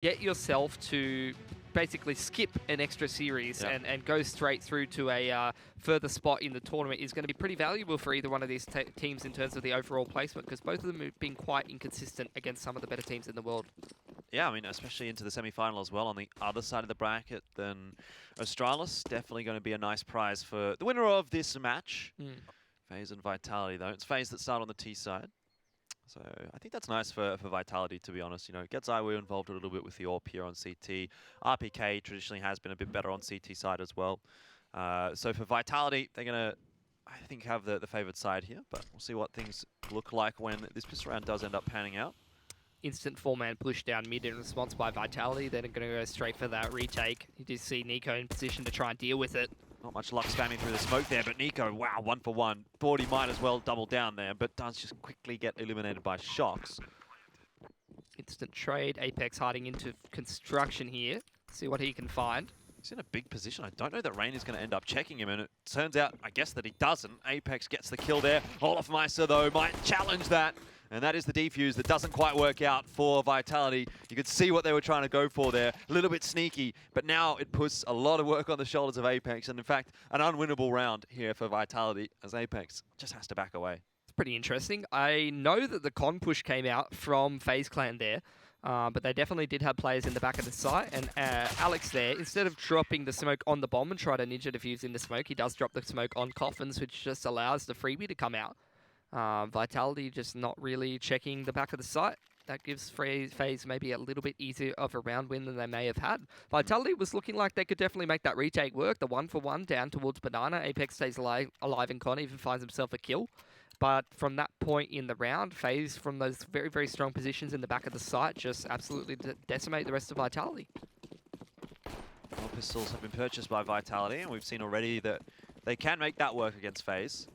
get yourself to basically skip an extra series and go straight through to a further spot in the tournament is going to be pretty valuable for either one of these teams in terms of the overall placement, because both of them have been quite inconsistent against some of the better teams in the world. Yeah, I mean, especially into the semi-final as well. On the other side of the bracket, then Australis, definitely going to be a nice prize for the winner of this match. FaZe and Vitality, though. It's FaZe that start on the T side. So I think that's nice for Vitality, to be honest. You know, it gets IEM involved a little bit with the AWP here on CT. RPK traditionally has been a bit better on CT side as well. So for Vitality, they're going to, I think, have the favoured side here. But we'll see what things look like when this pistol round does end up panning out. Instant four-man push down mid in response by Vitality. They're going to go straight for that retake. You do see Nico in position to try and deal with it. Not much luck spamming through the smoke there, but Nico, wow, 1 for 1. Thought he might as well double down there, but does just quickly get eliminated by Shox. Instant trade. Apex hiding into construction here. See what he can find. He's in a big position. I don't know that Rain is going to end up checking him, and it turns out, I guess, that he doesn't. Apex gets the kill there. Olofmeister, though, might challenge that. And that is the defuse that doesn't quite work out for Vitality. You could see what they were trying to go for there. A little bit sneaky, but now it puts a lot of work on the shoulders of Apex. And in fact, an unwinnable round here for Vitality, as Apex just has to back away. It's pretty interesting. I know that the con push came out from FaZe Clan there, but they definitely did have players in the back of the site. And Alex there, instead of dropping the smoke on the bomb and try to ninja defuse in the smoke, he does drop the smoke on coffins, which just allows the freebie to come out. Vitality just not really checking the back of the site. That gives FaZe maybe a little bit easier of a round win than they may have had. Vitality was looking like they could definitely make that retake work. The 1 for 1 down towards Banana. Apex stays alive and Con even finds himself a kill. But from that point in the round, FaZe from those very, very strong positions in the back of the site just absolutely decimate the rest of Vitality. More pistols have been purchased by Vitality, and we've seen already that they can make that work against FaZe.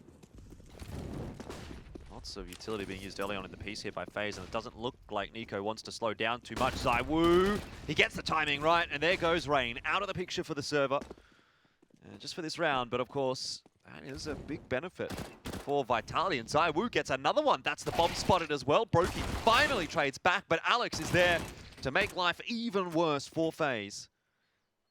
Lots of utility being used early on in the piece here by FaZe, and it doesn't look like Nico wants to slow down too much. ZywOo, he gets the timing right, and there goes Rain out of the picture for the server. Just for this round, but of course, that is a big benefit for Vitality, and ZywOo gets another one. That's the bomb spotted as well. Brokey finally trades back, but Alex is there to make life even worse for FaZe.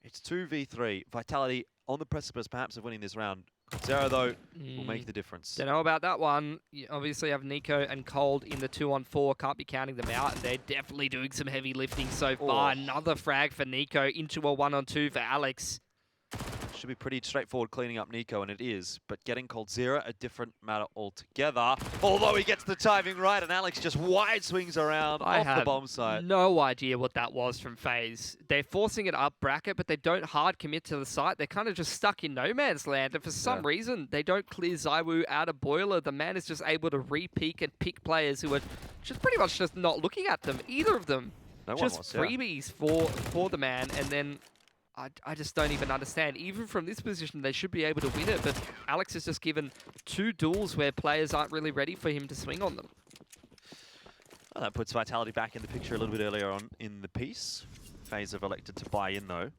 It's 2v3. Vitality on the precipice, perhaps, of winning this round. Zero, though, will make the difference. Don't know about that one. You obviously have Nico and Cold in the 2-on-4. Can't be counting them out. And they're definitely doing some heavy lifting so far. Another frag for Nico into a 1-on-2 for Alex. Should be pretty straightforward cleaning up Nico, and it is. But getting coldzera, a different matter altogether. Although he gets the timing right, and Alex just wide swings around off the bomb site. No idea what that was from FaZe. They're forcing it up bracket, but they don't hard commit to the site. They're kind of just stuck in no man's land. And for some reason, they don't clear ZywOo out of Boiler. The man is just able to re-peek and pick players who are just pretty much just not looking at them. Either of them. No just one was, freebies for the man, and then I just don't even understand. Even from this position, they should be able to win it, but Alex has just given 2 duels where players aren't really ready for him to swing on them. Well, that puts Vitality back in the picture a little bit earlier on in the piece. FaZe have elected to buy in, though.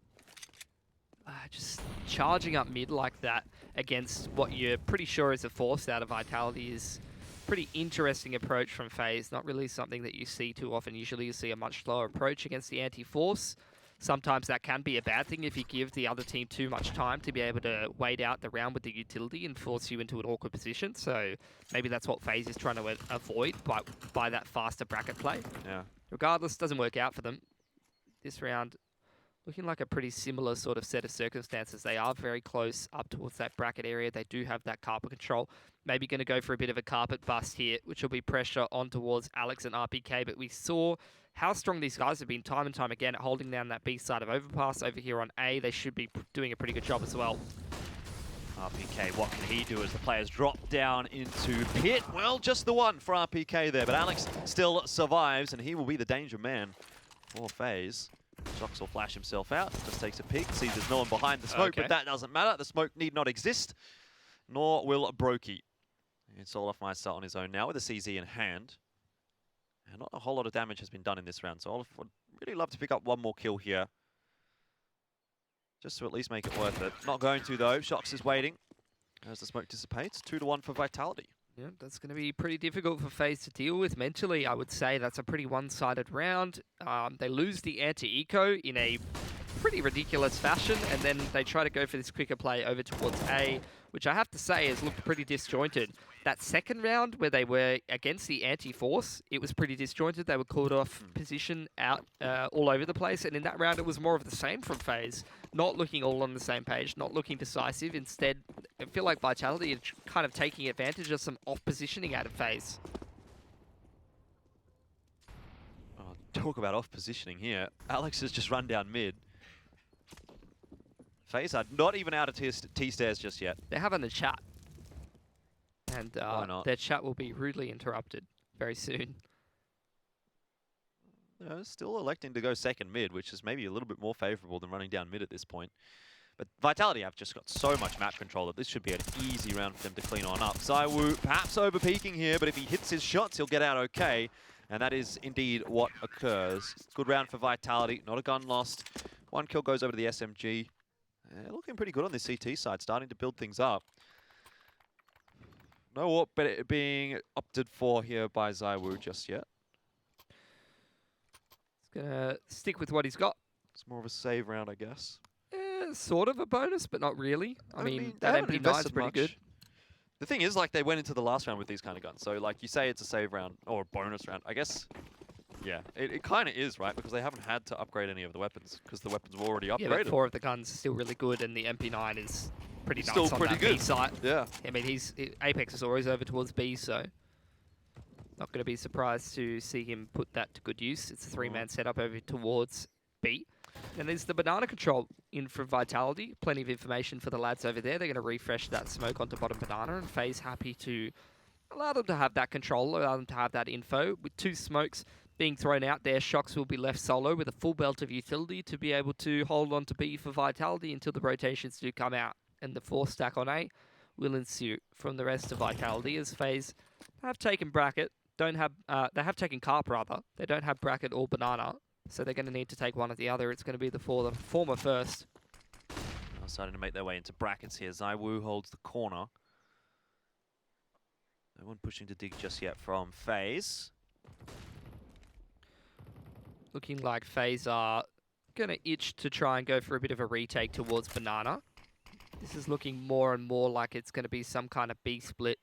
Just charging up mid like that against what you're pretty sure is a force out of Vitality is a pretty interesting approach from FaZe. Not really something that you see too often. Usually you see a much slower approach against the anti-force. Sometimes that can be a bad thing if you give the other team too much time to be able to wait out the round with the utility and force you into an awkward position. So maybe that's what FaZe is trying to avoid by that faster bracket play. Yeah. Regardless, doesn't work out for them. This round looking like a pretty similar sort of set of circumstances. They are very close up towards that bracket area. They do have that carpet control. Maybe going to go for a bit of a carpet bust here, which will be pressure on towards Alex and RPK. But we saw how strong these guys have been time and time again at holding down that B side of overpass over here on A. They should be doing a pretty good job as well. RPK, what can he do as the players drop down into pit? Well, just the one for RPK there, but Alex still survives, and he will be the danger man for FaZe. Shox will flash himself out, just takes a peek, sees there's no one behind the smoke, but that doesn't matter. The smoke need not exist, nor will Brokey. It's Olofmeister on his own now with a CZ in hand. And not a whole lot of damage has been done in this round, so Olof would really love to pick up one more kill here. Just to at least make it worth it. Not going to, though. Shox is waiting as the smoke dissipates. 2-1 for Vitality. Yeah, that's going to be pretty difficult for FaZe to deal with mentally. I would say that's a pretty one-sided round. They lose the anti-eco in a pretty ridiculous fashion, and then they try to go for this quicker play over towards A, which I have to say has looked pretty disjointed. That second round where they were against the anti-force, it was pretty disjointed. They were called off position out all over the place, and in that round it was more of the same from FaZe. Not looking all on the same page, not looking decisive. Instead, I feel like Vitality are kind of taking advantage of some off-positioning out of FaZe. Oh, talk about off-positioning here. Alex has just run down mid. FaZe are not even out of T-stairs just yet. They're having a chat. And Why not? their chat will be rudely interrupted very soon. Still electing to go second mid, which is maybe a little bit more favourable than running down mid at this point. But Vitality have just got so much map control that this should be an easy round for them to clean on up. ZywOo perhaps over-peaking here, but if he hits his shots, he'll get out okay. And that is indeed what occurs. Good round for Vitality, not a gun lost. One kill goes over to the SMG. Looking pretty good on this CT side, starting to build things up. No AWP being opted for here by ZywOo just yet. He's going to stick with what he's got. It's more of a save round, I guess. Sort of a bonus, but not really. I mean that haven't MP9 is invested pretty much. good. The thing is, like, they went into the last round with these kind of guns. So, like, you say it's a save round or a bonus round. I guess, yeah, it kind of is, right? Because they haven't had to upgrade any of the weapons because the weapons were already upgraded. Yeah, but 4 of the guns are still really good, and the MP9 is pretty nice still on pretty that good. B site. Yeah. I mean, Apex is always over towards B, so not going to be surprised to see him put that to good use. It's a 3-man setup over towards B. And there's the banana control in for Vitality. Plenty of information for the lads over there. They're going to refresh that smoke onto bottom banana, and FaZe happy to allow them to have that control, allow them to have that info. With 2 smokes being thrown out there, Shox will be left solo with a full belt of utility to be able to hold on to B for Vitality until the rotations do come out. And the 4 stack on A will ensue from the rest of Vitality as FaZe have taken bracket. They have taken carp rather. They don't have bracket or banana. So they're going to need to take one or the other. It's going to be the former first. Starting to make their way into brackets here. ZywOo holds the corner. No one pushing to dig just yet from FaZe. Looking like FaZe are going to itch to try and go for a bit of a retake towards banana. This is looking more and more like it's going to be some kind of B split.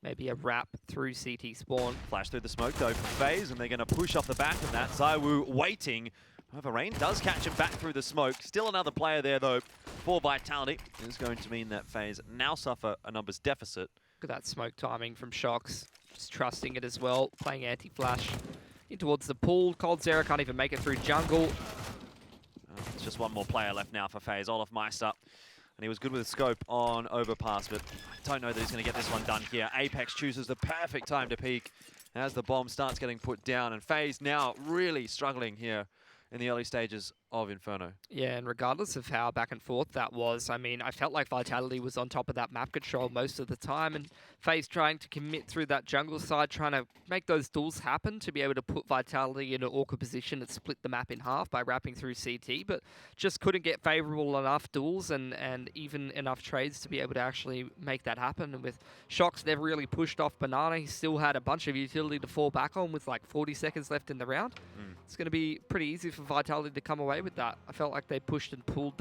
Maybe a wrap through CT spawn. Flash through the smoke though for FaZe, and they're going to push off the back of that. ZywOo waiting. However, Rain does catch him back through the smoke. Still another player there though for Vitality. It is going to mean that FaZe now suffer a numbers deficit. Look at that smoke timing from Shox. Just trusting it as well. Playing anti-flash in towards the pool. Cold Zera can't even make it through jungle. It's just one more player left now for FaZe. Olaf Meister. And he was good with the scope on overpass, but I don't know that he's going to get this one done here. Apex chooses the perfect time to peek as the bomb starts getting put down. And FaZe now really struggling here in the early stages of Inferno. Yeah, and regardless of how back and forth that was, I mean, I felt like Vitality was on top of that map control most of the time, and FaZe trying to commit through that jungle side, trying to make those duels happen to be able to put Vitality in an awkward position and split the map in half by wrapping through CT, but just couldn't get favourable enough duels and even enough trades to be able to actually make that happen. And with Shox never really pushed off banana, he still had a bunch of utility to fall back on with like 40 seconds left in the round. It's going to be pretty easy for Vitality to come away with that. I felt like they pushed and pulled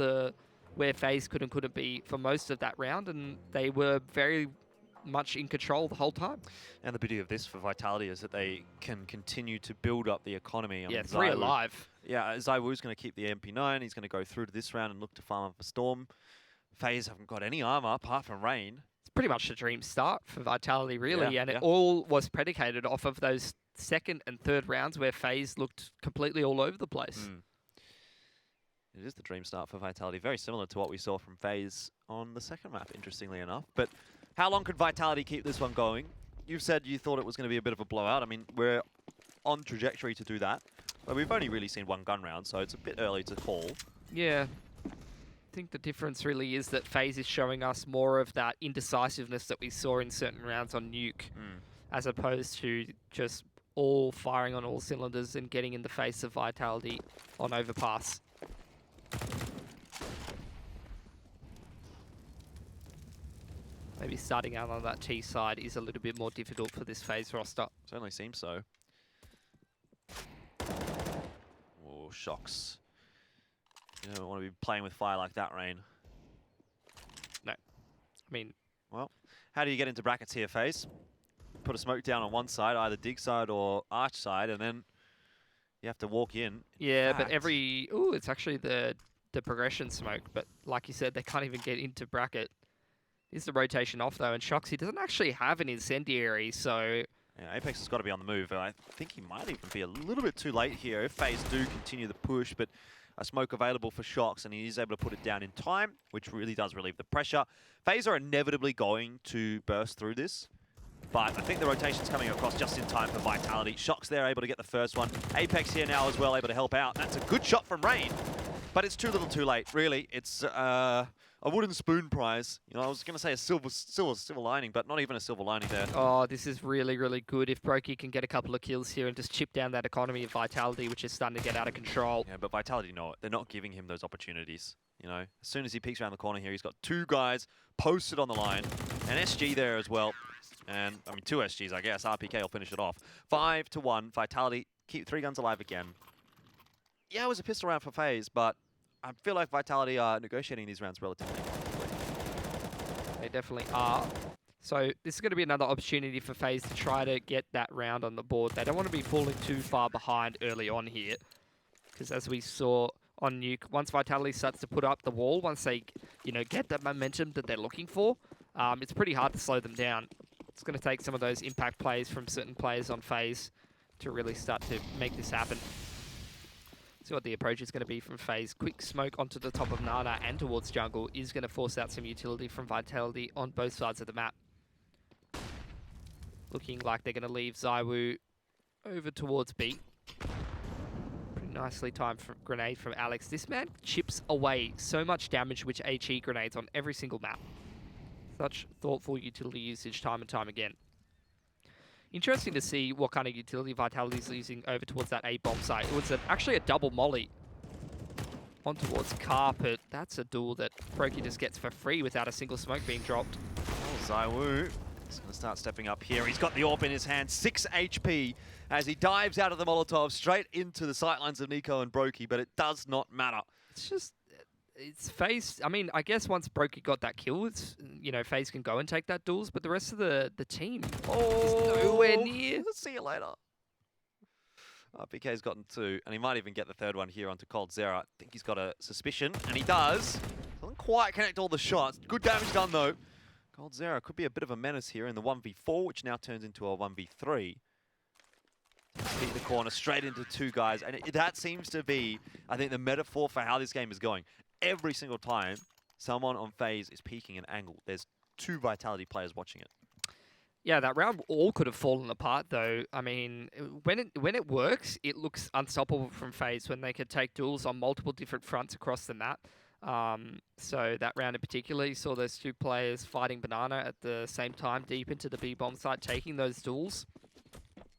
where FaZe could and couldn't be for most of that round, and they were very much in control the whole time. And the beauty of this for Vitality is that they can continue to build up the economy. Yeah, 3 alive. Yeah, ZywOo's going to keep the MP9. He's going to go through to this round and look to farm up a Storm. FaZe haven't got any armor apart from Rain. It's pretty much the dream start for Vitality, really, Yeah, and it all was predicated off of those second and third rounds where FaZe looked completely all over the place. It is the dream start for Vitality, very similar to what we saw from FaZe on the second map, interestingly enough. But how long could Vitality keep this one going? You've said you thought it was going to be a bit of a blowout. I mean, we're on trajectory to do that. But we've only really seen one gun round, so it's a bit early to call. Yeah. I think the difference really is that FaZe is showing us more of that indecisiveness that we saw in certain rounds on Nuke, as opposed to just all firing on all cylinders and getting in the face of Vitality on overpass. maybe starting out on that T side is a little bit more difficult for this FaZe roster. Certainly seems so. Oh, shocks. You don't want to be playing with fire like that, Rain. No. I mean... Well, how do you get into brackets here, FaZe? Put a smoke down on one side, either dig side or arch side, and then you have to walk in. Yeah, but every... Ooh, it's actually the progression smoke, but like you said, they can't even get into bracket. Is the rotation off, though, and Shocks, he doesn't actually have an incendiary, so... Yeah, Apex has got to be on the move. I think he might even be a little bit too late here if FaZe do continue the push, but a smoke available for Shocks, and he is able to put it down in time, which really does relieve the pressure. FaZe are inevitably going to burst through this, but I think the rotation's coming across just in time for Vitality. Shocks there, able to get the first one. Apex here now as well, able to help out. That's a good shot from Rain, but it's too little too late, really. It's a wooden spoon prize. You know, I was going to say a silver lining, but not even a silver lining there. Oh, this is really, really good if Brokey can get a couple of kills here and just chip down that economy of Vitality, which is starting to get out of control. Yeah, but Vitality know it. They're not giving him those opportunities. You know, as soon as he peeks around the corner here, he's got two guys posted on the line. An SG there as well. And, I mean, two SGs, I guess. RPK will finish it off. 5-1. Vitality keep 3 guns alive again. Yeah, it was a pistol round for FaZe, but I feel like Vitality are negotiating these rounds relatively effectively. They definitely are. So this is going to be another opportunity for FaZe to try to get that round on the board. They don't want to be falling too far behind early on here. Because as we saw on Nuke, once Vitality starts to put up the wall, once they get that momentum that they're looking for, it's pretty hard to slow them down. It's going to take some of those impact plays from certain players on FaZe to really start to make this happen. See what the approach is going to be from FaZe. Quick smoke onto the top of Nana and towards jungle is going to force out some utility from Vitality on both sides of the map. Looking like they're going to leave Zywoo over towards B. Pretty nicely timed grenade from Alex. This man chips away so much damage with HE grenades on every single map. Such thoughtful utility usage time and time again. Interesting to see what kind of utility Vitality is using over towards that A bomb site. It was actually a double molly on towards Carpet. That's a duel that Brokey just gets for free without a single smoke being dropped. Oh, Zywoo is going to start stepping up here. He's got the AWP in his hand, 6 HP, as he dives out of the Molotov straight into the sightlines of Nico and Brokey, but it does not matter. It's just... It's FaZe. I mean, I guess once Brokey got that kill, it's, FaZe can go and take that duels, but the rest of the team is nowhere near. See you later. RPK's gotten 2, and he might even get the third one here onto Cold Zera. I think he's got a suspicion, and he does. Doesn't quite connect all the shots. Good damage done, though. Cold Zera could be a bit of a menace here in the 1v4, which now turns into a 1v3. Beat the corner straight into 2 guys, and that seems to be, I think, the metaphor for how this game is going. Every single time someone on FaZe is peeking an angle, there's 2 Vitality players watching it. Yeah, that round all could have fallen apart, though. I mean, when it works, it looks unstoppable from FaZe when they could take duels on multiple different fronts across the map. So that round in particular, you saw those 2 players fighting Banana at the same time, deep into the B-bomb site, taking those duels.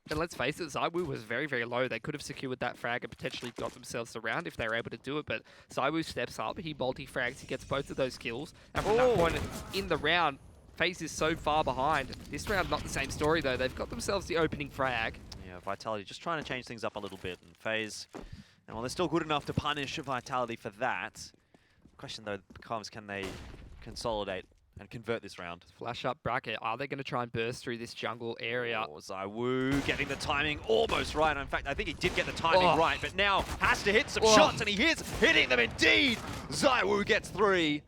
And let's face it, Zywoo was very, very low. They could have secured that frag and potentially got themselves around if they were able to do it. But Zywoo steps up, he multi-frags, he gets both of those kills. And from that point in the round, FaZe is so far behind. This round, not the same story though. They've got themselves the opening frag. Yeah, Vitality just trying to change things up a little bit. And FaZe, well, they're still good enough to punish Vitality for that. The question though becomes, can they consolidate and convert this round? Flash up bracket. Are they going to try and burst through this jungle area? Oh, Zywoo getting the timing almost right. In fact, I think he did get the timing right, but now has to hit some shots, and he is hitting them indeed. Zywoo gets 3.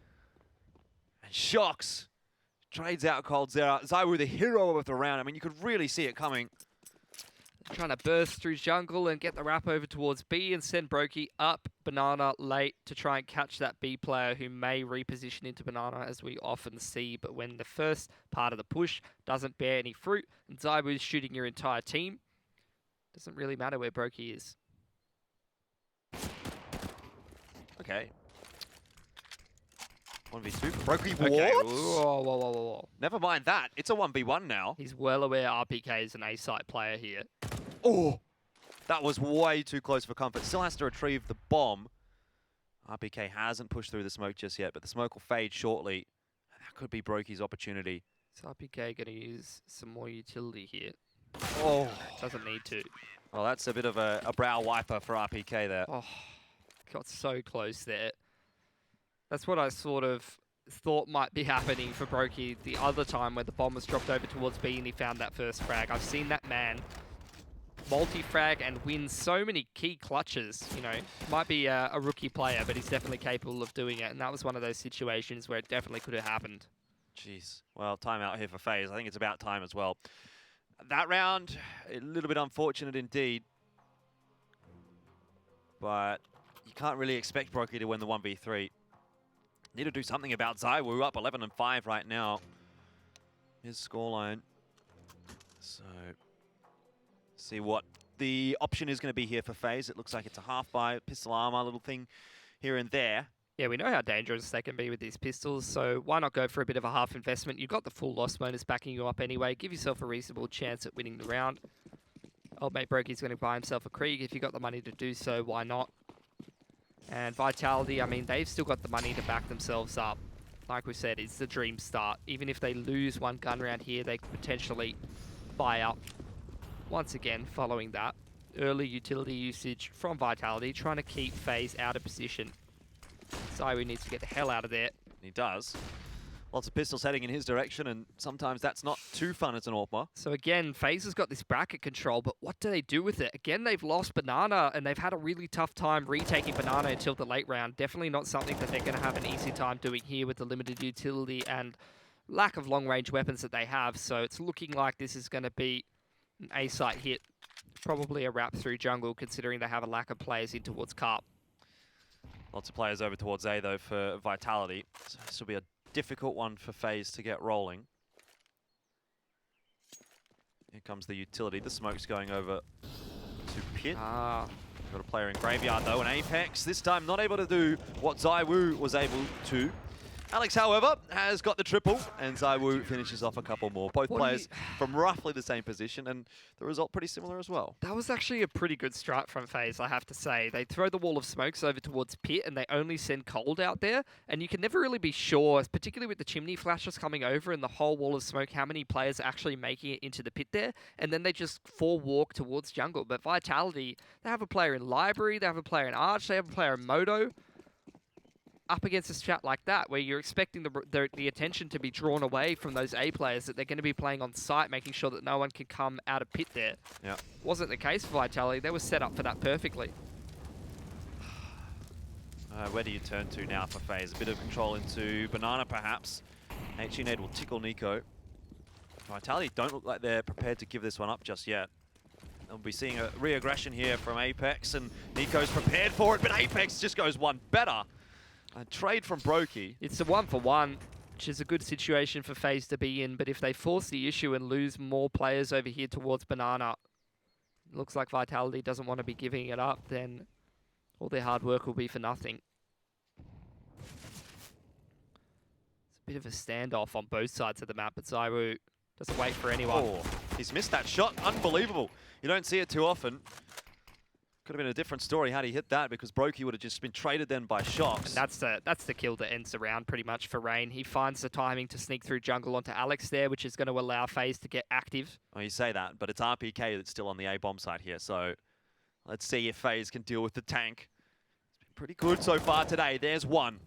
And Shocks trades out Cold Zera. Zywoo, the hero of the round. I mean, you could really see it coming. Trying to burst through jungle and get the wrap over towards B and send Brokey up Banana late to try and catch that B player who may reposition into Banana, as we often see. But when the first part of the push doesn't bear any fruit and Zywoo is shooting your entire team, doesn't really matter where Brokey is. Okay. 1v2 for Brokey. Okay. What? Whoa. Never mind that. It's a 1v1 now. He's well aware RPK is an A-site player here. Oh, that was way too close for comfort. Still has to retrieve the bomb. RPK hasn't pushed through the smoke just yet, but the smoke will fade shortly. could be Brokey's opportunity. So RPK going to use some more utility here. Oh, Doesn't need to. well, that's a bit of a brow wiper for RPK there. Oh, got so close there. That's what I sort of thought might be happening for Brokey the other time where the bomb was dropped over towards B and he found that first frag. I've seen that man multi-frag and win so many key clutches, you know. Might be a rookie player, but he's definitely capable of doing it. And that was one of those situations where it definitely could have happened. Jeez. Well, timeout here for FaZe. I think it's about time as well. That round, a little bit unfortunate indeed. But you can't really expect Brokey to win the 1v3. Need to do something about ZywOo, up 11-5 right now. His scoreline. So, see what the option is going to be here for FaZe. It looks like it's a half buy, pistol armor, little thing here and there. Yeah, we know how dangerous they can be with these pistols, so why not go for a bit of a half investment? You've got the full loss bonus backing you up anyway. Give yourself a reasonable chance at winning the round. Old mate Brokey's going to buy himself a Krieg. If you've got the money to do so, why not? And Vitality, I mean, they've still got the money to back themselves up. Like we said, it's the dream start. Even if they lose one gun round here, they could potentially buy up. Once again, following that, early utility usage from Vitality, trying to keep FaZe out of position. ZywOo needs to get the hell out of there. He does. Lots of pistols heading in his direction, and sometimes that's not too fun as an AWPer. So again, FaZe has got this bracket control, but what do they do with it? Again, they've lost Banana, and they've had a really tough time retaking Banana until the late round. Definitely not something that they're going to have an easy time doing here with the limited utility and lack of long-range weapons that they have. So it's looking like this is going to be an A-site hit. Probably a wrap through jungle, considering they have a lack of players in towards Carp. Lots of players over towards A, though, for Vitality. So this will be a difficult one for FaZe to get rolling. Here comes the utility. The smoke's going over to Pit. Got a player in Graveyard, though, and Apex this time not able to do what ZywOo was able to. Alex, however, has got the triple, and ZywOo finishes off a couple more. Both players from roughly the same position, and the result pretty similar as well. That was actually a pretty good strat from FaZe, I have to say. They throw the wall of smokes over towards Pit, and they only send Cold out there, and you can never really be sure, particularly with the chimney flashes coming over and the whole wall of smoke, how many players are actually making it into the Pit there, and then they just walk towards jungle. But Vitality, they have a player in Library, they have a player in Arch, they have a player in Moto. Up against a strat like that, where you're expecting the attention to be drawn away from those A players, that they're going to be playing on site, making sure that no one can come out of Pit there. Yeah. Wasn't the case for Vitality. They were set up for that perfectly. Where do you turn to now for FaZe? A bit of control into Banana, perhaps. HE Nade will tickle Nico. Vitality don't look like they're prepared to give this one up just yet. We'll be seeing a re-aggression here from Apex, and Nico's prepared for it, but Apex just goes one better. A trade from Brokey. It's a 1-for-1, which is a good situation for FaZe to be in, but if they force the issue and lose more players over here towards Banana, it looks like Vitality doesn't want to be giving it up, then all their hard work will be for nothing. It's a bit of a standoff on both sides of the map, but ZywOo doesn't wait for anyone. Oh, he's missed that shot. Unbelievable. You don't see it too often. Could have been a different story had he hit that, because Brokey would have just been traded then by Shox. That's the kill that ends the round pretty much for Rain. He finds the timing to sneak through jungle onto Alex there, which is going to allow FaZe to get active. Oh, you say that, but it's RPK that's still on the A-bomb side here, so let's see if FaZe can deal with the tank. It's been pretty good so far today. There's one.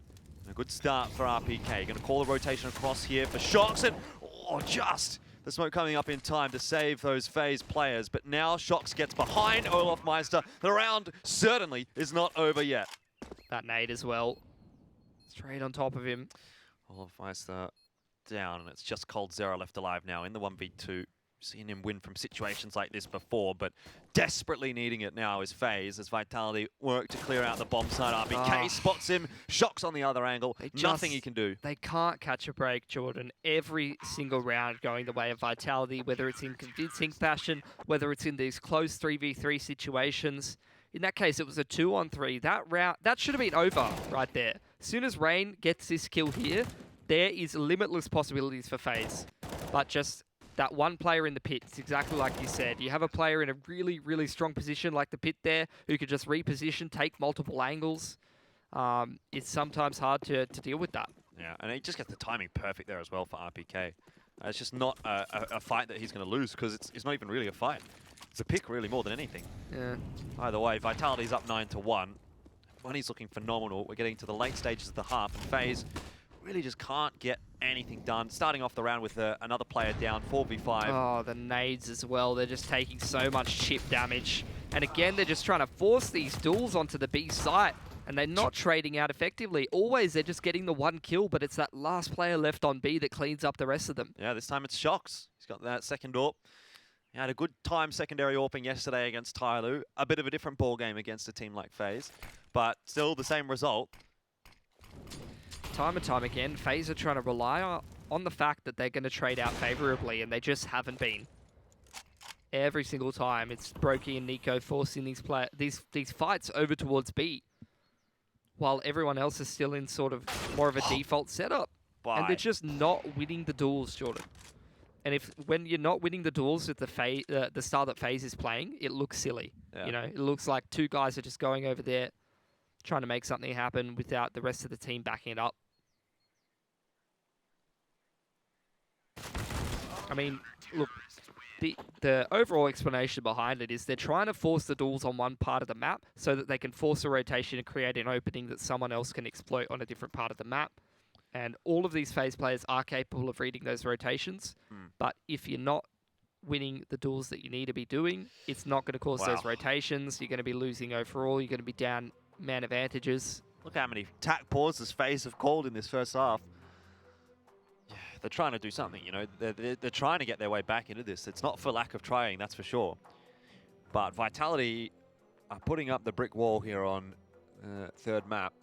A good start for RPK. Going to call the rotation across here for Shox, and just the smoke coming up in time to save those FaZe players, but now Shox gets behind Olofmeister. The round certainly is not over yet. That nade as well. Straight on top of him. Olofmeister down, and it's just coldzera left alive now in the 1v2. Seen him win from situations like this before, but desperately needing it now is FaZe as Vitality work to clear out the bomb side. RPK spots him, Shox on the other angle. Nothing he can do. They can't catch a break, Jordan. Every single round going the way of Vitality, whether it's in convincing fashion, whether it's in these close 3v3 situations. In that case, it was a 2-on-3. That should have been over right there. As soon as Rain gets this kill here, there is limitless possibilities for FaZe. But just that one player in the Pit, it's exactly like you said. You have a player in a really, really strong position like the Pit there who could just reposition, take multiple angles. It's sometimes hard to deal with that. Yeah, and he just gets the timing perfect there as well for RPK. It's just not a fight that he's going to lose because it's not even really a fight. It's a pick really more than anything. Yeah. Either way, Vitality's up 9-1. Money's looking phenomenal. We're getting to the late stages of the half, and FaZe really just can't get anything done. Starting off the round with another player down, 4v5. Oh, the nades as well. They're just taking so much chip damage. And again, they're just trying to force these duels onto the B site. And they're not trading out effectively. Always, they're just getting the one kill, but it's that last player left on B that cleans up the rest of them. Yeah, this time it's Shox. He's got that second AWP. He had a good time secondary AWPing yesterday against Tyloo. A bit of a different ball game against a team like FaZe, but still the same result. Time and time again, FaZe are trying to rely on the fact that they're going to trade out favorably, and they just haven't been. Every single time, it's Brokey and Nico forcing these fights over towards B, while everyone else is still in sort of more of a default setup. And they're just not winning the duels, Jordan. And when you're not winning the duels with the style that FaZe is playing, it looks silly. Yeah. You know, it looks like two guys are just going over there, trying to make something happen without the rest of the team backing it up. I mean, look, the overall explanation behind it is they're trying to force the duels on one part of the map so that they can force a rotation and create an opening that someone else can exploit on a different part of the map. And all of these FaZe players are capable of reading those rotations. But if you're not winning the duels that you need to be doing, it's not going to cause those rotations. You're going to be losing overall. You're going to be down man advantages. Look how many tack pauses FaZe have called in this first half. Yeah, they're trying to do something, you know. They're trying to get their way back into this. It's not for lack of trying, that's for sure. But Vitality are putting up the brick wall here on third map.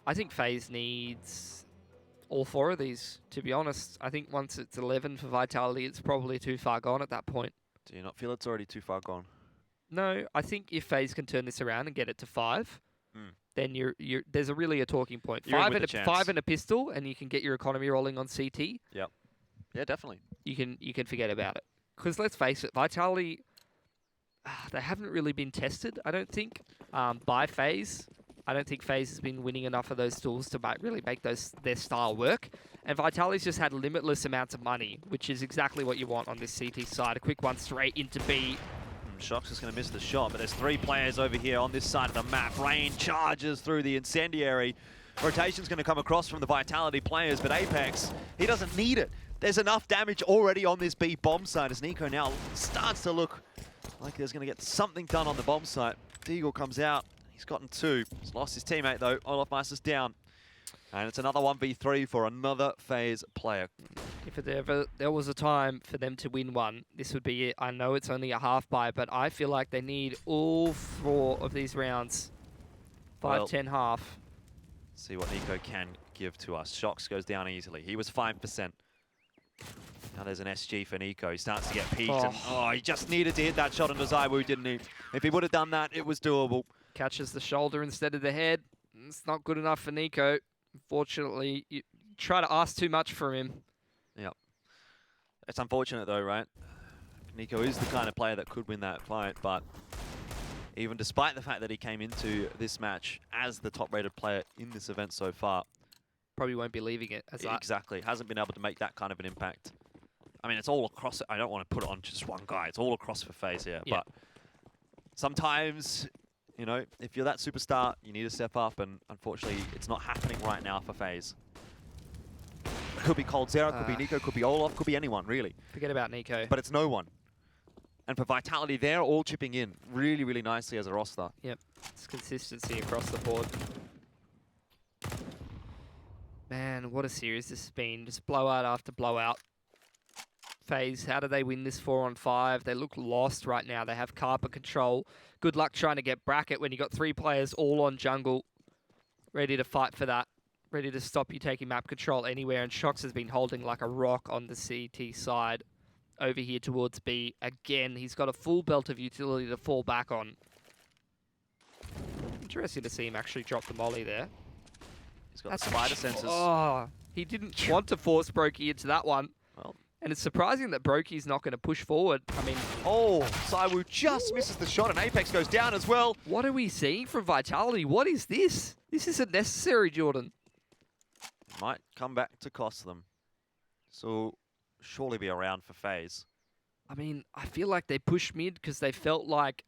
I think FaZe needs all four of these, to be honest. I think once it's 11 for Vitality, it's probably too far gone at that point. Do you not feel it's already too far gone? No, I think if FaZe can turn this around and get it to 5, then there's really a talking point. Five and a pistol, and you can get your economy rolling on CT. Yep. Yeah, definitely. You can forget about it. Because let's face it, Vitality, they haven't really been tested, I don't think, by FaZe. I don't think FaZe has been winning enough of those tools to really make their style work. And Vitality's just had limitless amounts of money, which is exactly what you want on this CT side. A quick one straight into B. Shox is going to miss the shot, but there's 3 players over here on this side of the map. Rain charges through the incendiary. Rotation's going to come across from the Vitality players, but Apex, he doesn't need it. There's enough damage already on this B bomb site as Nico now starts to look like there's going to get something done on the bomb site. Deagle comes out. He's gotten 2. He's lost his teammate though. Olafmeister's down. And it's another 1v3 for another FaZe player. If there was a time for them to win one, this would be it. I know it's only a half buy, but I feel like they need all 4 of these rounds. 5-10 half. See what Nico can give to us. Shox goes down easily. He was 5%. Now there's an SG for Nico. He starts to get peaked. And, he just needed to hit that shot on Zaiwu, didn't he? If he would have done that, it was doable. Catches the shoulder instead of the head. It's not good enough for Nico. Unfortunately, you try to ask too much from him. Yep. It's unfortunate though, right? Nico is the kind of player that could win that fight, but even despite the fact that he came into this match as the top-rated player in this event so far, probably won't be leaving it as that. Exactly. Hasn't been able to make that kind of an impact. I mean, it's all across. I don't want to put it on just one guy. It's all across for FaZe here. Yeah. But sometimes, you know, if you're that superstar, you need to step up, and unfortunately, it's not happening right now for FaZe. It could be Cold Zero, could be Nico, could be Olaf, could be anyone, really. Forget about Nico. But it's no one. And for Vitality, they're all chipping in really, really nicely as a roster. Yep. It's consistency across the board. Man, what a series this has been. Just blowout after blowout. FaZe, how do they win this 4-on-5? They look lost right now. They have carpet control. Good luck trying to get bracket when you got 3 players all on jungle, ready to fight for that, ready to stop you taking map control anywhere. And Shox has been holding like a rock on the CT side over here towards B. Again, he's got a full belt of utility to fall back on. Interesting to see him actually drop the molly there. He's got the spider senses. Oh, he didn't want to force Brokey into that one. Well, and it's surprising that Brokey's not going to push forward. I mean... Oh, Zaiwu just misses the shot and Apex goes down as well. What are we seeing from Vitality? What is this? This isn't necessary, Jordan. might come back to cost them. So surely be around for FaZe. I mean, I feel like they pushed mid because they felt like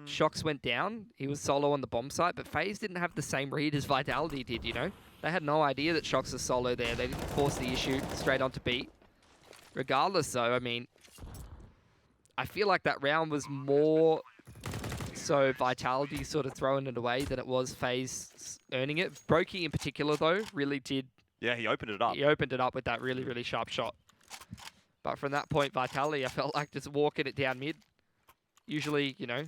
Shox went down. He was solo on the bomb site, but FaZe didn't have the same read as Vitality did, you know? They had no idea that Shox was solo there. They didn't force the issue straight onto B. Regardless, though, I mean, I feel like that round was more so Vitality sort of throwing it away than it was FaZe earning it. Brokey in particular, though, really did. Yeah, he opened it up. He opened it up with that really, really sharp shot. But from that point, Vitality, I felt like just walking it down mid. Usually, you know,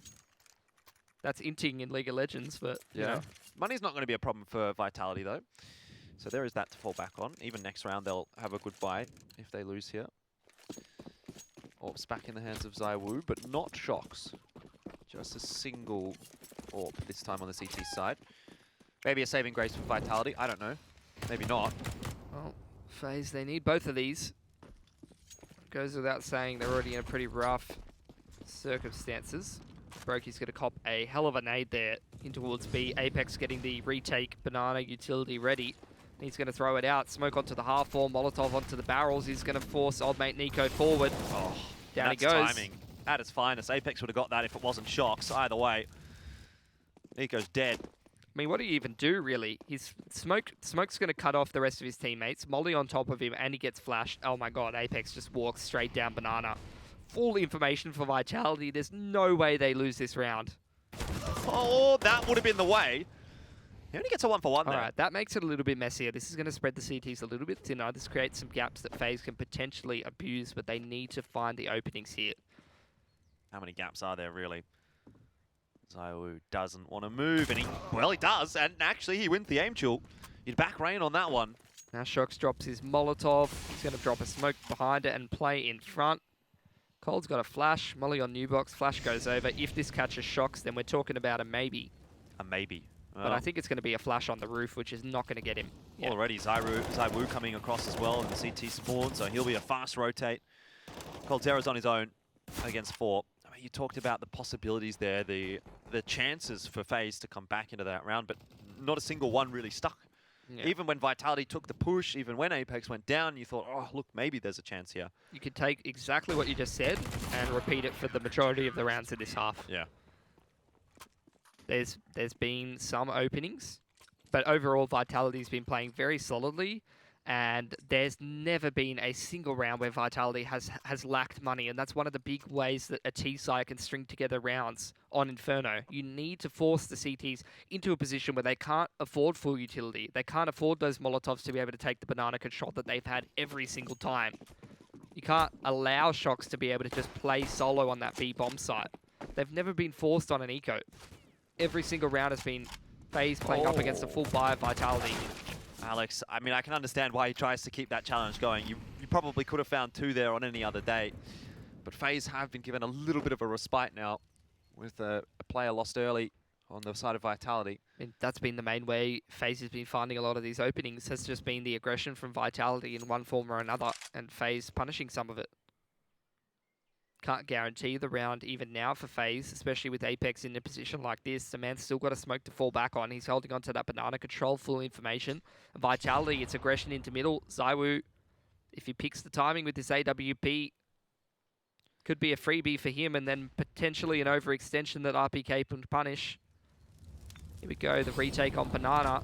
that's inting in League of Legends, but, you know. Money's not going to be a problem for Vitality, though. So there is that to fall back on. Even next round, they'll have a good fight if they lose here. Orbs back in the hands of ZywOo, but not Shox. Just a single Orb this time on the CT side. Maybe a saving grace for Vitality. I don't know. Maybe not. Well, FaZe, they need both of these. Goes without saying, they're already in a pretty rough circumstances. Brokey's going to cop a hell of a nade there in towards B. Apex getting the retake banana utility ready. He's going to throw it out. Smoke onto the half wall. Molotov onto the barrels. He's going to force old mate Nico forward. Oh, down he that's goes. Timing at its finest. Apex would have got that if it wasn't Shox. Either way, Nico's dead. I mean, what do you even do, really? Smoke's going to cut off the rest of his teammates. Molly on top of him, and he gets flashed. Oh my god, Apex just walks straight down banana. Full information for Vitality. There's no way they lose this round. Oh, that would have been the way. He only gets a 1-for-1 there. Alright, that makes it a little bit messier. This is going to spread the CTs a little bit thinner. This creates some gaps that FaZe can potentially abuse, but they need to find the openings here. How many gaps are there, really? ZywOo doesn't want to move, and he does, and actually he wins the aim duel. He'd back Rain on that one. Now Shox drops his Molotov. He's going to drop a smoke behind it and play in front. Cold's got a flash. Molly on new box. Flash goes over. If this catches Shox, then we're talking about a maybe. A maybe. But I think it's going to be a flash on the roof, which is not going to get him. Yeah. Already ZywOo coming across as well in the CT spawn, so he'll be a fast rotate. Colterra's on his own against 4. I mean, you talked about the possibilities there, the chances for FaZe to come back into that round, but not a single one really stuck. Yeah. Even when Vitality took the push, even when Apex went down, you thought, oh, look, maybe there's a chance here. You could take exactly what you just said and repeat it for the majority of the rounds in this half. Yeah. There's been some openings, but overall Vitality's been playing very solidly, and there's never been a single round where Vitality has lacked money, and that's one of the big ways that a T-side can string together rounds on Inferno. You need to force the CTs into a position where they can't afford full utility. They can't afford those Molotovs to be able to take the banana control that they've had every single time. You can't allow Shox to be able to just play solo on that B bomb site. They've never been forced on an eco. Every single round has been FaZe playing up against a full buy of Vitality. Alex, I mean, I can understand why he tries to keep that challenge going. You probably could have found 2 there on any other day. But FaZe have been given a little bit of a respite now with a player lost early on the side of Vitality. I mean, that's been the main way FaZe has been finding a lot of these openings, has just been the aggression from Vitality in one form or another, and FaZe punishing some of it. Can't guarantee the round even now for FaZe, especially with Apex in a position like this. The man's still got a smoke to fall back on. He's holding on to that banana control, full information. Vitality, it's aggression into middle. ZywOo, if he picks the timing with this AWP, could be a freebie for him, and then potentially an overextension that RPK can punish. Here we go, the retake on banana.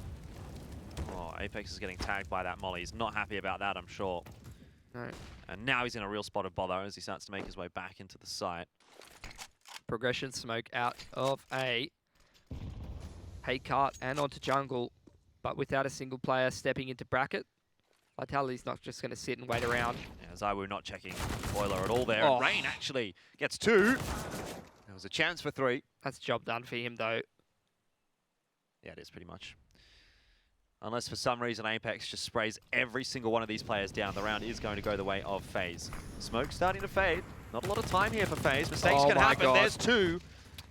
Oh, Apex is getting tagged by that molly. He's not happy about that, I'm sure. No. And now he's in a real spot of bother as he starts to make his way back into the site. Progression smoke out of A. Hay cart and onto jungle, but without a single player stepping into bracket. Vitality's not just going to sit and wait around. Yeah, ZywOo not checking boiler at all there. Oh. And Rain actually gets 2. There was a chance for 3. That's job done for him, though. Yeah, it is pretty much. Unless for some reason Apex just sprays every single one of these players down, the round is going to go the way of FaZe. Smoke starting to fade. Not a lot of time here for FaZe. Mistakes can happen. God. There's 2.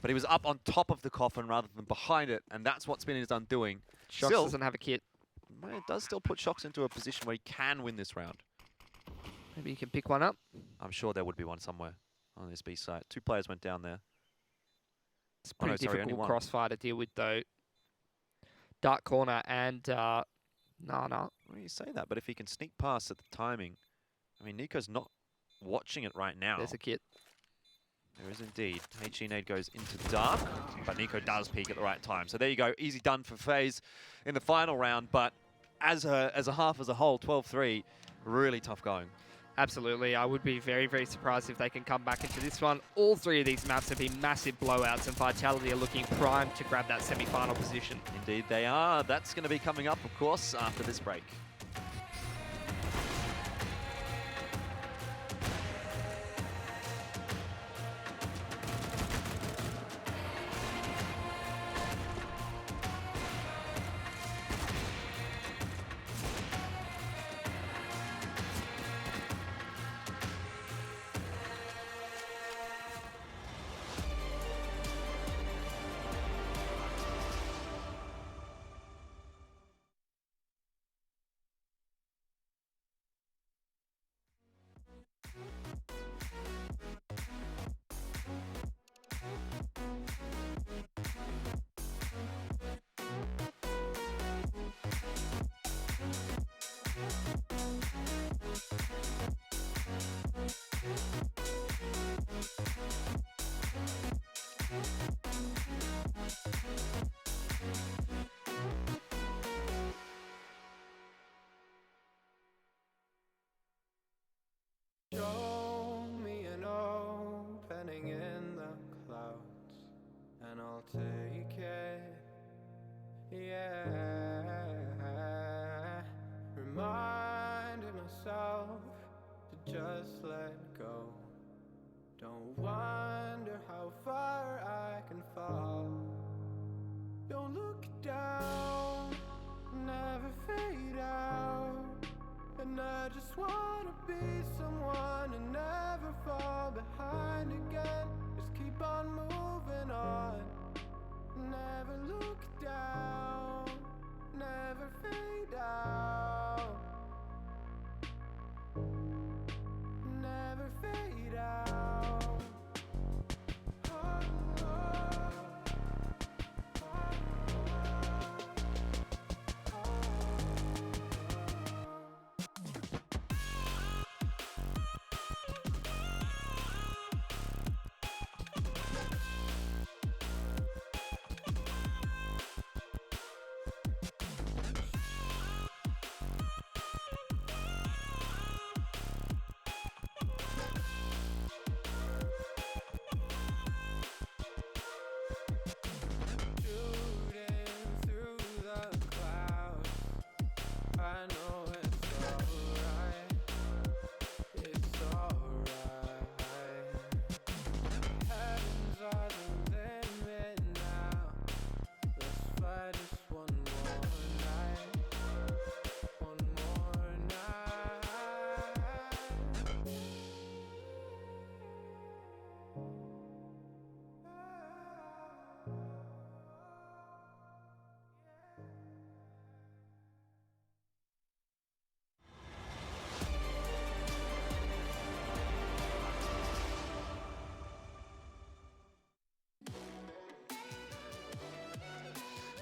But he was up on top of the coffin rather than behind it, and that's what's been his undoing. Shox doesn't have a kit. It does still put Shox into a position where he can win this round. Maybe you can pick one up. I'm sure there would be one somewhere on this B site. 2 players went down there. It's pretty difficult crossfire to deal with, though. Dark corner and No. Well, you say that, but if he can sneak past at the timing, I mean, Nico's not watching it right now. There's a kit. There is indeed. HE nade goes into dark, but Nico does peek at the right time. So there you go, easy done for FaZe in the final round, but as a half as a whole, 12-3, really tough going. Absolutely. I would be very, very surprised if they can come back into this one. All three of these maps have been massive blowouts, and Vitality are looking primed to grab that semi-final position. Indeed they are. That's going to be coming up, of course, after this break. Show me an opening in the clouds, and I'll take it, yeah. Reminding myself to just let go. Don't wonder how far I can fall. Don't look down, never fade out. And I just wanna be someone and never fall behind again. Just keep on moving on. Never look down, never fade out. Never fade out. Oh, oh, oh,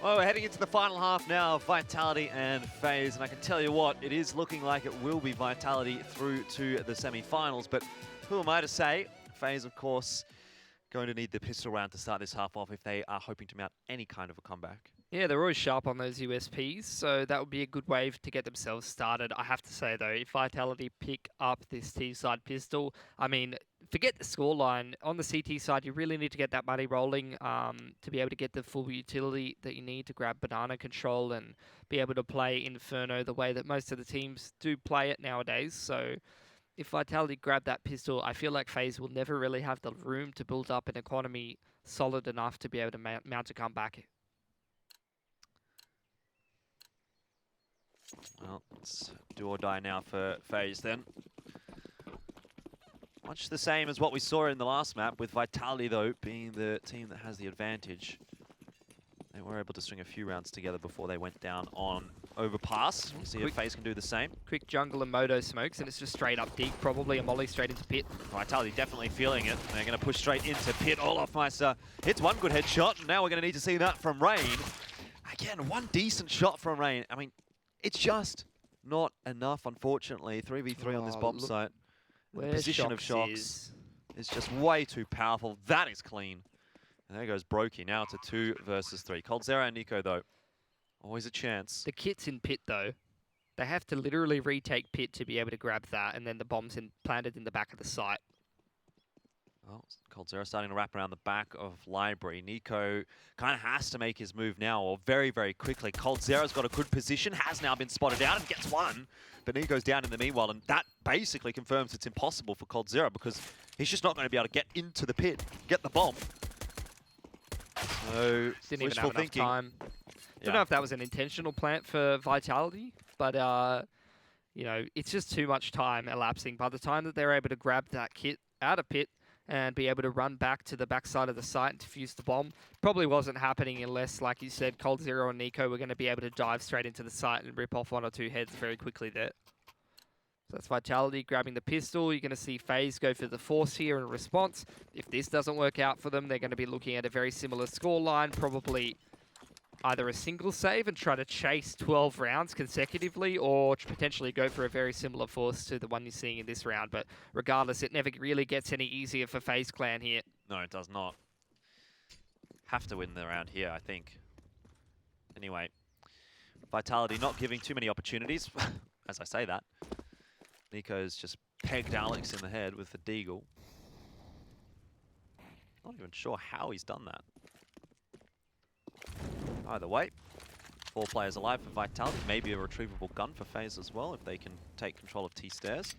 Well, we're heading into the final half now of Vitality and FaZe, and I can tell you what, it is looking like it will be Vitality through to the semi-finals, but who am I to say? FaZe, of course, going to need the pistol round to start this half off if they are hoping to mount any kind of a comeback. Yeah, they're always sharp on those USPs, so that would be a good way to get themselves started. I have to say, though, if Vitality pick up this T-side pistol, I mean, forget the scoreline. On the CT side, you really need to get that money rolling to be able to get the full utility that you need to grab banana control and be able to play Inferno the way that most of the teams do play it nowadays. So if Vitality grab that pistol, I feel like FaZe will never really have the room to build up an economy solid enough to be able to mount a comeback. Well, it's do or die now for FaZe then. Much the same as what we saw in the last map, with Vitality, though, being the team that has the advantage. They were able to string a few rounds together before they went down on overpass. We'll see if FaZe can do the same. Quick jungle and Moto smokes, and it's just straight up deep, probably a molly straight into pit. Vitality definitely feeling it. They're going to push straight into pit. Olofmeister hits one good headshot. Now we're going to need to see that from Rain. Again, one decent shot from Rain. I mean, It's just not enough, unfortunately. 3v3 on this bomb site. The Where position of Shox is just way too powerful. That is clean. And there goes Brokey. Now it's a 2 versus 3. coldzera and Nico, though, always a chance. The kit's in pit, though. They have to literally retake pit to be able to grab that, and then the bomb's planted in the back of the site. Well, coldzera starting to wrap around the back of Library. Nico kind of has to make his move now, or very, very quickly. coldzera's got a good position, has now been spotted out and gets one. But Nico's down in the meanwhile, and that basically confirms it's impossible for coldzera because he's just not going to be able to get into the pit, get the bomb. So, Didn't even wishful have enough thinking. time. Yeah. Don't know if that was an intentional plant for Vitality, but you know, it's just too much time elapsing. By the time that they're able to grab that kit out of pit and be able to run back to the backside of the site and defuse the bomb, probably wasn't happening unless, like you said, coldzera and Nico were going to be able to dive straight into the site and rip off 1 or 2 heads very quickly there. So that's Vitality grabbing the pistol. You're going to see FaZe go for the force here in response. If this doesn't work out for them, they're going to be looking at a very similar scoreline, probably either a single save and try to chase 12 rounds consecutively, or potentially go for a very similar force to the one you're seeing in this round. But regardless, it never really gets any easier for FaZe Clan here. No, it does not. Have to win the round here, I think. Anyway, Vitality not giving too many opportunities, as I say that. Nico's just pegged Alex in the head with the deagle. Not even sure how he's done that. Either way, 4 players alive for Vitality. Maybe a retrievable gun for FaZe as well if they can take control of T-stairs.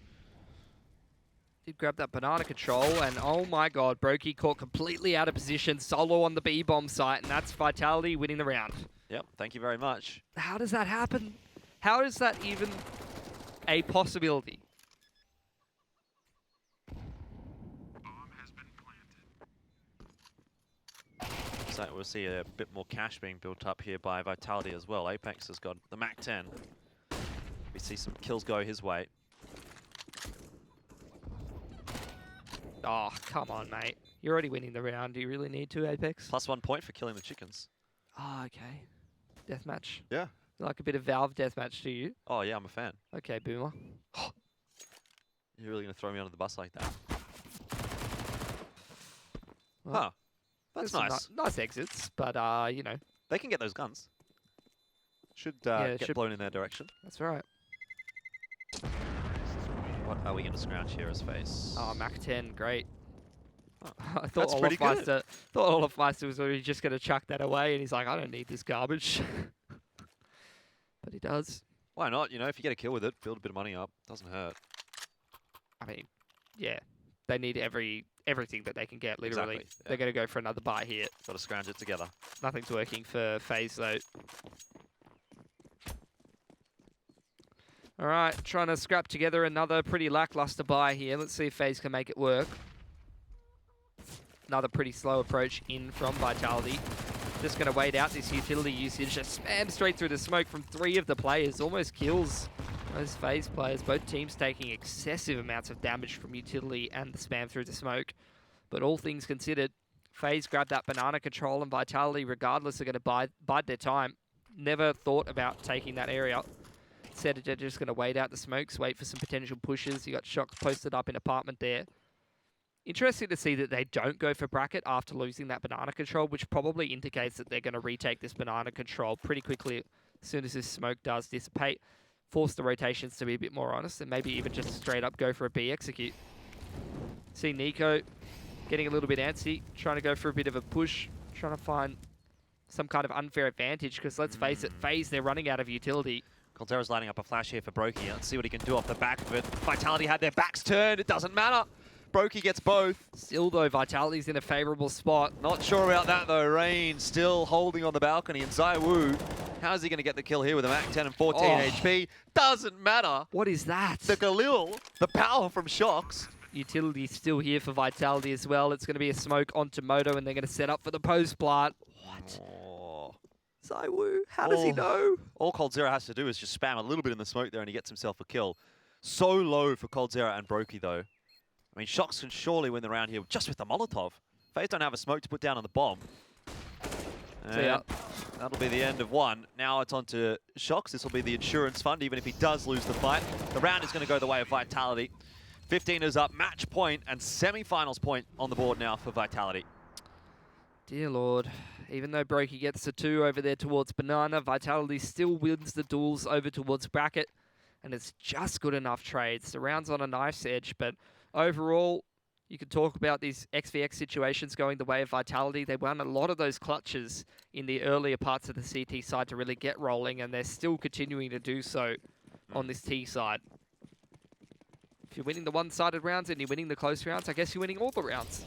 Did grab that banana control, and oh my god, Brokey caught completely out of position, solo on the B-bomb site, and that's Vitality winning the round. Yep, thank you very much. How does that happen? How is that even a possibility? So we'll see a bit more cash being built up here by Vitality as well. Apex has got the MAC-10. We see some kills go his way. Oh, come on, mate. You're already winning the round. Do you really need to, Apex? Plus 1 point for killing the chickens. Oh, okay. Deathmatch. Yeah. You like a bit of Valve deathmatch, do you? Oh yeah, I'm a fan. Okay, Boomer. You're really going to throw me under the bus like that? Well, Huh. That's there's some nice. Nice exits, but, you know, They can get those guns. Should Yeah, get should- blown in their direction. that's right. What are we going to scrounge here as FaZe? Oh, MAC-10, great. Oh, I thought that's pretty good. Olafmeister was already just going to chuck that away, and he's like, I don't need this garbage. But he does. Why not? You know, if you get a kill with it, build a bit of money up. Doesn't hurt. I mean, yeah. They need everything that they can get, literally. Exactly, yeah. They're going to go for another bite here. Got to scrounge it together. Nothing's working for FaZe, though. All right, trying to scrap together another pretty lackluster buy here. Let's see if FaZe can make it work. Another pretty slow approach in from Vitality. Just going to wait out this utility usage. Just spam straight through the smoke from 3 of the players. Almost kills those FaZe players. Both teams taking excessive amounts of damage from utility and the spam through the smoke. But all things considered, FaZe grabbed that banana control, and Vitality, regardless, are going to bide their time. Never thought about taking that area. Said they're just going to wait out the smokes, wait for some potential pushes. You got Shox posted up in apartment there. Interesting to see that they don't go for bracket after losing that banana control, which probably indicates that they're going to retake this banana control pretty quickly as soon as this smoke does dissipate. Force the rotations to be a bit more honest, and maybe even just straight up go for a B execute. See Nico getting a little bit antsy, trying to go for a bit of a push, trying to find some kind of unfair advantage, because let's face it, FaZe, they're running out of utility. coldzera's lining up a flash here for Brokey. Let's see what he can do off the back of it. Vitality had their backs turned. It doesn't matter. Brokey gets both. Still, though, Vitality's in a favorable spot. Not sure about that, though. Rain still holding on the balcony. And ZywOo, how's he going to get the kill here with a MAC-10 and 14 HP? Doesn't matter. What is that? The Galil, the power from Shox. Utility's still here for Vitality as well. It's going to be a smoke onto Moto, and they're going to set up for the post plant. What? Oh. ZywOo, how does he know? All coldzera has to do is just spam a little bit in the smoke there and he gets himself a kill. So low for coldzera and Brokey, though. I mean, Shox can surely win the round here just with the Molotov. FaZe don't have a smoke to put down on the bomb. See ya. That'll be the end of one. Now it's on to Shox. This will be the insurance fund, even if he does lose the fight. The round is going to go the way of Vitality. 15 is up, match point, and semi-finals point on the board now for Vitality. Dear Lord. Even though Brokey gets the 2 over there towards Banana, Vitality still wins the duels over towards Bracket. And it's just good enough trades. The round's on a knife's edge, but overall, you could talk about these XVX situations going the way of Vitality. They won a lot of those clutches in the earlier parts of the CT side to really get rolling, and they're still continuing to do so on this T side. If you're winning the one-sided rounds and you're winning the close rounds, I guess you're winning all the rounds.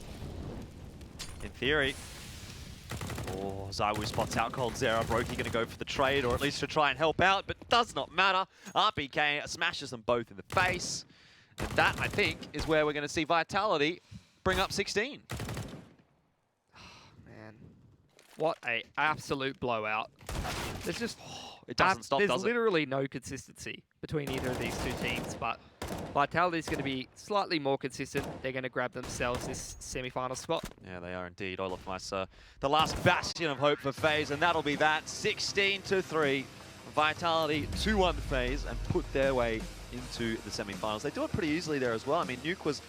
In theory. Oh, Zywoo spots out Cold Zera. Brokey going to go for the trade, or at least to try and help out, but does not matter. RPK smashes them both in the face. And that, I think, is where we're going to see Vitality bring up 16. Man, what a absolute blowout. There's just... It doesn't stop, does it? There's literally no consistency between either of these two teams, but Vitality's going to be slightly more consistent. They're going to grab themselves this semi-final spot. Yeah, they are indeed. Olaf Meister, the last bastion of hope for FaZe, and that'll be that. 16-3. Vitality 2-1 FaZe and put their way into the semi-finals. They do it pretty easily there as well. I mean, Nuke was